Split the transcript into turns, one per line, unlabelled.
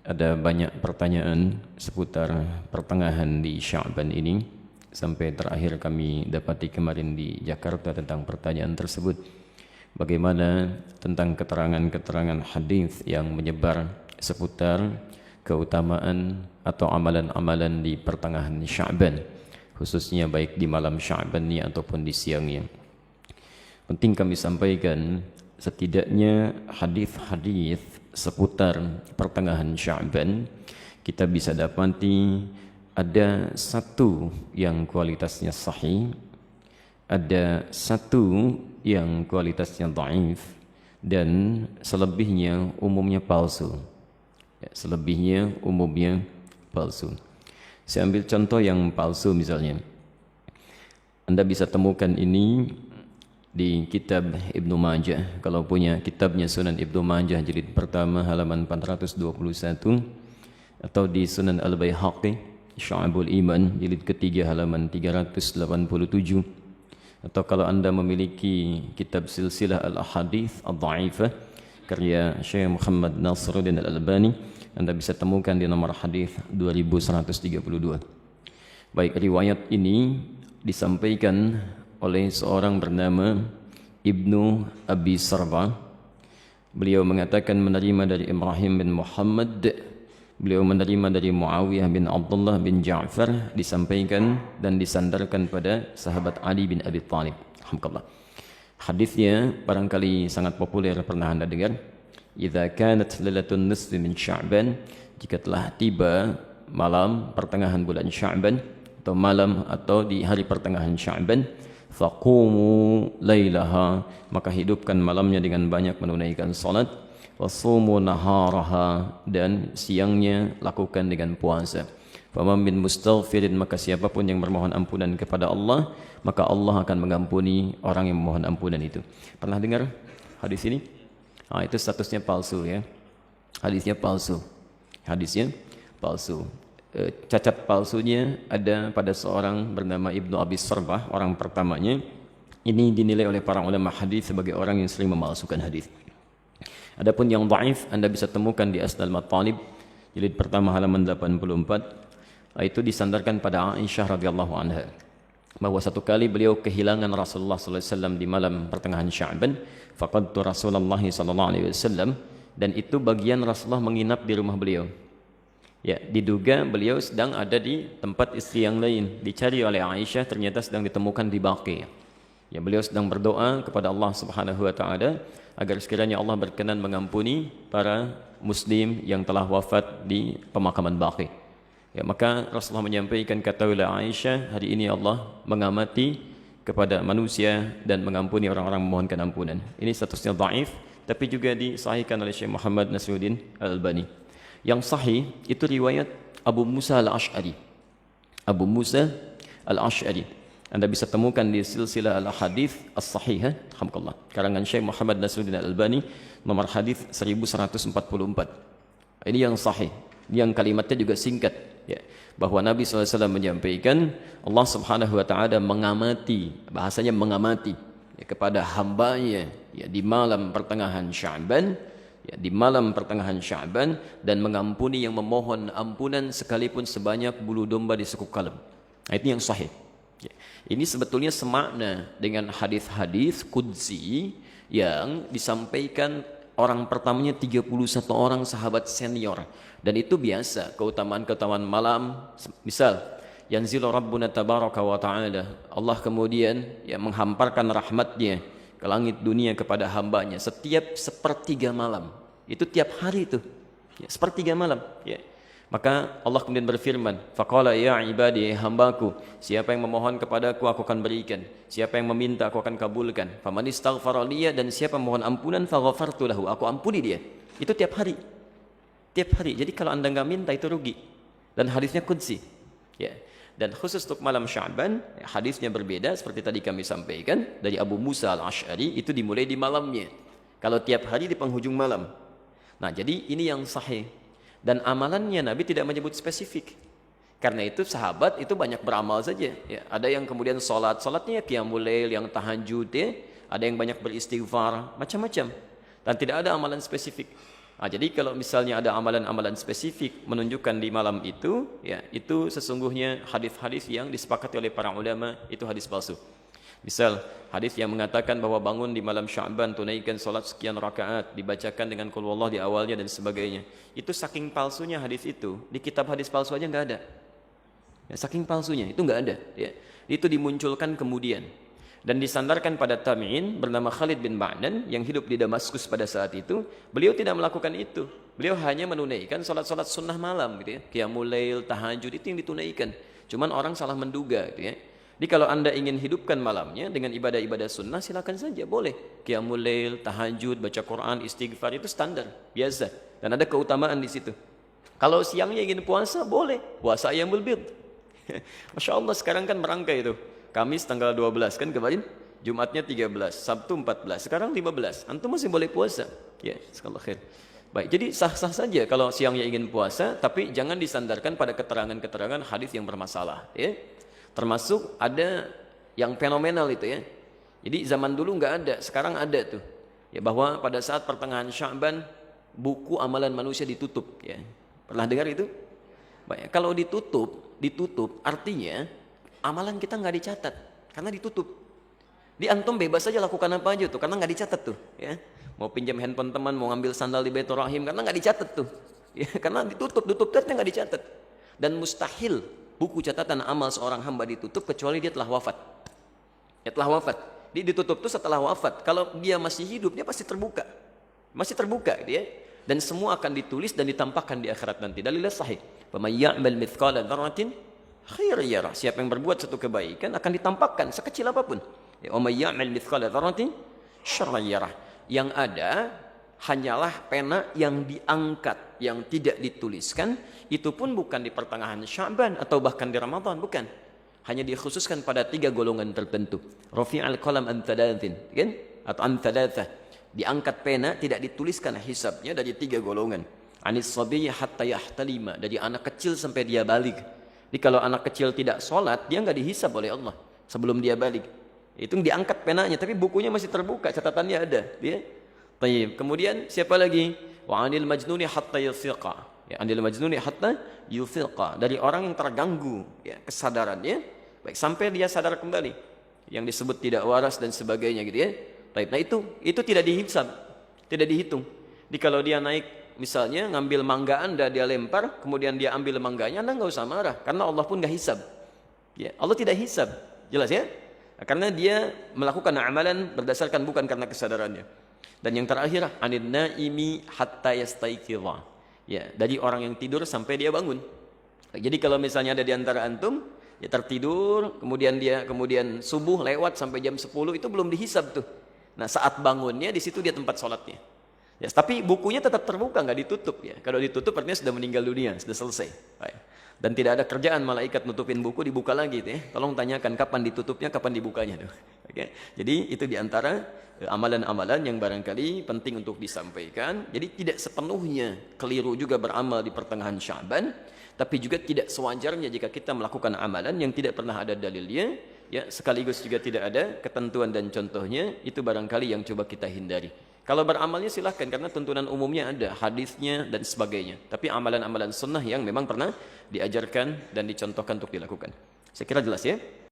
ada banyak pertanyaan seputar pertengahan di Sya'ban ini. Sampai terakhir kami dapati kemarin di Jakarta tentang pertanyaan tersebut. Bagaimana tentang keterangan-keterangan hadis yang menyebar seputar keutamaan atau amalan-amalan di pertengahan Sya'ban, khususnya baik di malam Sya'bannya ataupun di siangnya. Penting kami sampaikan, setidaknya hadis-hadis seputar pertengahan Sya'ban kita bisa dapati ada satu yang kualitasnya sahih, ada satu yang kualitasnya dhaif, dan selebihnya umumnya palsu. Selebihnya umumnya palsu. Saya ambil contoh yang palsu misalnya. Anda bisa temukan ini di kitab Ibnu Majah. Kalau punya kitabnya Sunan Ibnu Majah jilid pertama halaman 421, atau di Sunan Al-Baihaqi Syu'abul Iman jilid ketiga halaman 387, atau kalau Anda memiliki kitab Silsilah Al-Ahadits Ad-Dha'ifah karya Syekh Muhammad Nasiruddin Al-Albani, Anda bisa temukan di nomor hadis 2132. Baik, riwayat ini disampaikan oleh seorang bernama Ibnu Abi Sarba. Beliau mengatakan menerima dari Ibrahim bin Muhammad, beliau menerima dari Muawiyah bin Abdullah bin Ja'far, disampaikan dan disandarkan pada sahabat Ali bin Abi Thalib. Alhamdulillah. Hadisnya barangkali sangat populer, pernah Anda dengar. Idza kanat lailatun nisfi min Sya'ban, jika telah tiba malam pertengahan bulan Sya'ban atau malam atau di hari pertengahan Sya'ban, faqumu lailaha, maka hidupkan malamnya dengan banyak menunaikan salat, wasumu naharaha, dan siangnya lakukan dengan puasa. Faman min mustaghfirin, maka siapapun yang bermohon ampunan kepada Allah, maka Allah akan mengampuni orang yang memohon ampunan itu. Pernah dengar hadis ini? Itu statusnya palsu ya. Hadisnya palsu. Hadisnya palsu. Cacat palsunya ada pada seorang bernama Ibnu Abi Sarbah, orang pertamanya. Ini dinilai oleh para ulama hadis sebagai orang yang sering memalsukan hadis. Adapun yang dhaif Anda bisa temukan di Asnal Matalib jilid pertama halaman 84. Itu disandarkan pada Aisyah radhiyallahu anha, bahwa satu kali beliau kehilangan Rasulullah sallallahu alaihi wasallam di malam pertengahan Sya'ban. Faqadtu Rasulullah sallallahu alaihi wasallam, dan itu bagian Rasulullah menginap di rumah beliau. Ya, diduga beliau sedang ada di tempat istri yang lain. Dicari oleh Aisyah, ternyata sedang ditemukan di Baqi. Ya, beliau sedang berdoa kepada Allah Subhanahu wa taala agar sekiranya Allah berkenan mengampuni para muslim yang telah wafat di pemakaman Baqi. Ya, maka Rasulullah menyampaikan, katakanlah Aisyah, hari ini Allah mengamati kepada manusia dan mengampuni orang-orang memohonkan ampunan. Ini statusnya dhaif, tapi juga disahihkan oleh Syekh Muhammad Nasiruddin Al-Albani. Yang sahih itu riwayat Abu Musa Al-Ash'ari. Abu Musa Al-Ash'ari. Anda bisa temukan di Silsilah Al-Hadits As-Sahihah, alhamdulillah, karangan Syekh Muhammad Nasiruddin Al-Albani, nomor hadis 1144. Ini yang sahih. Yang kalimatnya juga singkat, ya, bahwa Nabi SAW menyampaikan Allah Subhanahu wa taala mengamati, bahasanya mengamati, ya, kepada hambanya, ya, di malam pertengahan Sya'ban, ya, di malam pertengahan Sya'ban, dan mengampuni yang memohon ampunan sekalipun sebanyak bulu domba di sekuk kalem. Nah, itu yang sahih. Ya. Ini sebetulnya semakna dengan hadis-hadis qudsi yang disampaikan orang pertamanya 31 orang sahabat senior. Dan itu biasa, keutamaan-keutamaan malam. Misal, yanzilu Rabbuna tabaraka wa ta'ala, Allah kemudian ya menghamparkan rahmatnya ke langit dunia kepada hambanya setiap sepertiga malam. Itu tiap hari itu, ya, sepertiga malam, ya. Maka Allah kemudian berfirman, faqala ya ibadi, hambaku, siapa yang memohon kepadaku aku akan berikan, siapa yang meminta aku akan kabulkan. Faman istaghfara liya, dan siapa mohon ampunan faghafartu lahu, aku ampuni dia. Itu tiap hari. Tiap hari. Jadi kalau Anda enggak minta itu rugi. Dan hadisnya qudsi. Ya. Dan khusus untuk malam Sya'ban, hadisnya berbeda seperti tadi kami sampaikan dari Abu Musa Al-Ash'ari, itu dimulai di malamnya. Kalau tiap hari di penghujung malam. Nah, jadi ini yang sahih. Dan amalannya Nabi tidak menyebut spesifik. Karena itu sahabat itu banyak beramal saja. Ya, ada yang kemudian salatnya qiyamul lail, yang tahajud, ya. Ada yang banyak beristighfar, macam-macam. Dan tidak ada amalan spesifik. Jadi kalau misalnya ada amalan-amalan spesifik menunjukkan di malam itu, ya itu sesungguhnya hadis-hadis yang disepakati oleh para ulama itu hadis palsu. Misal hadis yang mengatakan bahwa bangun di malam Sya'ban tunaikan solat sekian rakaat dibacakan dengan qul huwallah di awalnya dan sebagainya. Itu saking palsunya hadis itu, di kitab hadis palsu aja nggak ada. Ya, saking palsunya itu nggak ada. Ya. Itu dimunculkan kemudian. Dan disandarkan pada tabi'in bernama Khalid bin Ma'dan yang hidup di Damaskus pada saat itu. Beliau tidak melakukan itu. Beliau hanya menunaikan salat-salat sunnah malam gitu ya. Qiyamul lail, tahajud itu yang ditunaikan. Cuman orang salah menduga gitu ya. Jadi kalau Anda ingin hidupkan malamnya dengan ibadah-ibadah sunnah silakan saja, boleh. Qiyamul lail, tahajud, baca Quran, istighfar itu standar, biasa. Dan ada keutamaan di situ. Kalau siangnya ingin puasa, boleh. Puasa ayyamul bid. Masya Allah sekarang kan merangkai itu. Kamis tanggal 12 kan kemarin, Jumatnya 13, Sabtu 14, sekarang 15. Antum masih boleh puasa. Ya, sekali khair. Baik, jadi sah-sah saja kalau siangnya ingin puasa, tapi jangan disandarkan pada keterangan-keterangan hadis yang bermasalah, ya. Termasuk ada yang fenomenal itu ya. Jadi zaman dulu nggak ada, sekarang ada tuh. Ya, bahwa pada saat pertengahan Sya'ban buku amalan manusia ditutup, ya. Pernah dengar itu? Baik, kalau ditutup artinya amalan kita nggak dicatat karena ditutup. Di antum bebas saja lakukan apa aja tuh karena nggak dicatat tuh, ya. Mau pinjam handphone teman, mau ngambil sandal di Baitur Rahim karena nggak dicatat tuh, ya. Karena tutup ternyata nggak dicatat. Dan mustahil buku catatan amal seorang hamba ditutup kecuali dia telah wafat. Ya telah wafat. Ditutup tuh setelah wafat. Kalau dia masih hidup dia pasti terbuka, gitu ya. Dan semua akan ditulis dan ditampakkan di akhirat nanti. Dalilnya sahih. Faman ya'mal mithqala dzarratin khairan yarah. Siapa yang berbuat satu kebaikan akan ditampakkan sekecil apapun. Ya, wa may ya'mal mithqala dzarratin syarran yarah. Yang ada hanyalah pena yang diangkat, yang tidak dituliskan. Itu pun bukan di pertengahan Sya'ban atau bahkan di Ramadan, bukan. Hanya dikhususkan pada 3 golongan tertentu. Rafi'al qalam an thalathin, kan? Atau an thalathah. Diangkat pena tidak dituliskan hisabnya dari 3 golongan. Anis sabiyyi hatta yahtalima, dari anak kecil sampai dia balik. Jadi kalau anak kecil tidak sholat, dia nggak dihisab oleh Allah sebelum dia balik. Itu diangkat penanya, tapi bukunya masih terbuka, catatannya ada. Ya. Tayyib. Kemudian siapa lagi? Wa anil majnuni hatta yufiqa. Ya, anil majnuni hatta yufiqa. Dari orang yang terganggu ya, kesadarannya, baik sampai dia sadar kembali. Yang disebut tidak waras dan sebagainya gitu ya. Tayyib. Nah itu tidak dihisab, tidak dihitung. Jadi kalau dia naik misalnya ngambil mangga Anda, dia lempar, kemudian dia ambil mangganya, Anda nggak usah marah, karena Allah pun nggak hisab. Ya, Allah tidak hisab, jelas ya? Karena dia melakukan amalan berdasarkan bukan karena kesadarannya. Dan yang terakhir, anin naimi hatta yastaiqidha. Ya, dari orang yang tidur sampai dia bangun. Jadi kalau misalnya ada di antara antum, ya tertidur, kemudian subuh lewat sampai jam 10 itu belum dihisab tuh. Nah, saat bangunnya di situ dia tempat sholatnya. Ya, tapi bukunya tetap terbuka, nggak ditutup ya. Kalau ditutup artinya sudah meninggal dunia, sudah selesai. Baik. Dan tidak ada kerjaan malaikat nutupin buku dibuka lagi ya. Tolong tanyakan kapan ditutupnya, kapan dibukanya tuh. Oke. Jadi itu diantara amalan-amalan yang barangkali penting untuk disampaikan. Jadi tidak sepenuhnya keliru juga beramal di pertengahan Sya'ban, tapi juga tidak sewajarnya jika kita melakukan amalan yang tidak pernah ada dalilnya, ya sekaligus juga tidak ada ketentuan dan contohnya, itu barangkali yang coba kita hindari. Kalau beramalnya silahkan karena tuntunan umumnya ada, hadisnya dan sebagainya. Tapi amalan-amalan sunnah yang memang pernah diajarkan dan dicontohkan untuk dilakukan. Saya kira jelas ya.